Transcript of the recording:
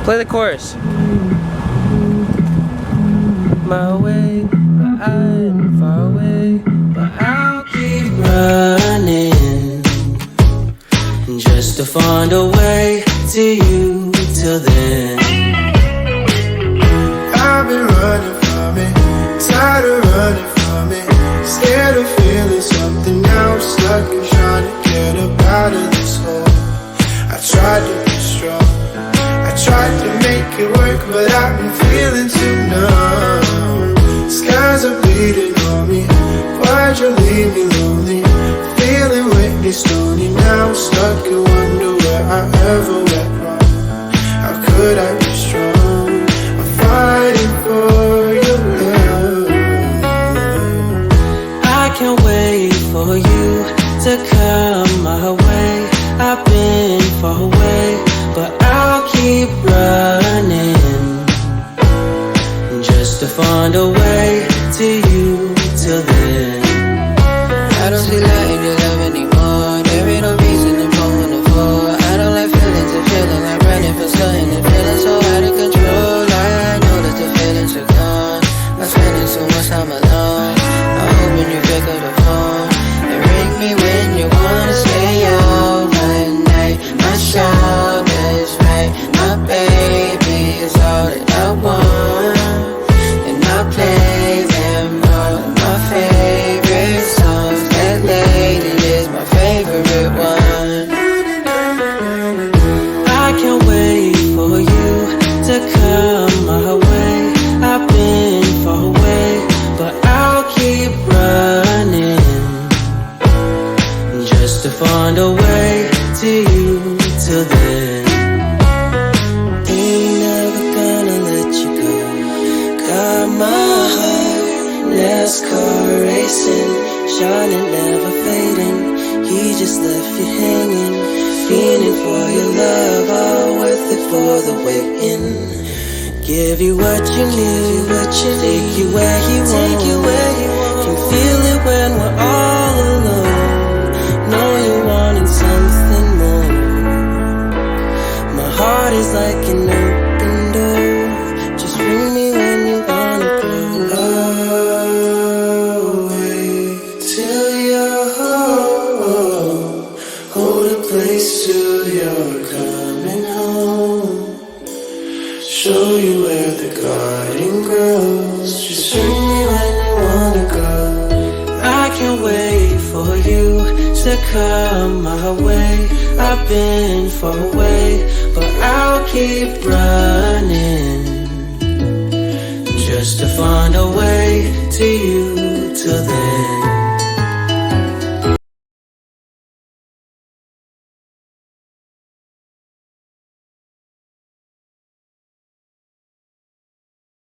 Play the chorus. My way, but I'm far away, but I'll keep running just to find a way to you till then. I've been running from it, tired of running from it, scared of feeling something now, stuck and trying to get up out of this hole. I tried to be strong, I tried to make it work, but I've been feeling too numb. Skies are bleeding on me, why'd you leave me lonely? Feeling wet, stony now, stuck and wonder where I ever went wrong. How could I be strong? I'm fighting for your love. I can't wait for you to come my way. I've been far away, but I'll keep running just to find a way to you till then. I don't see light in your love anymore. There ain't no reason to pull on the floor. I don't like feelings and feeling like running from something and feeling so out of control. I know that the feelings are gone. I'm spending so much time alone. I'm hoping you pick up the phone and ring me when you wanna stay out one night. My shoulders right, my baby is all that I want, and I play them all my favorite songs. That lady is my favorite one. I can't wait for you to come my way. I've been far away, but I'll keep running just to find a way to you till then. Ain't never gonna let you go. Got my heart, NASCAR racing, shining, never fading. He just left you hanging, fiending for your love, all worth it for the waiting. Give you what you need, take you where you want. Can feel it when we're all alone. Know you're wanting something more. My heart is like an open door. Just ring me when you wanna go. Oh, wait till you're home. Hold a place till you're coming home. Show you where the garden grows. Just ring me when you wanna go. I can't wait for you to come my way. I've been far away, but I'll keep running just to find a way to you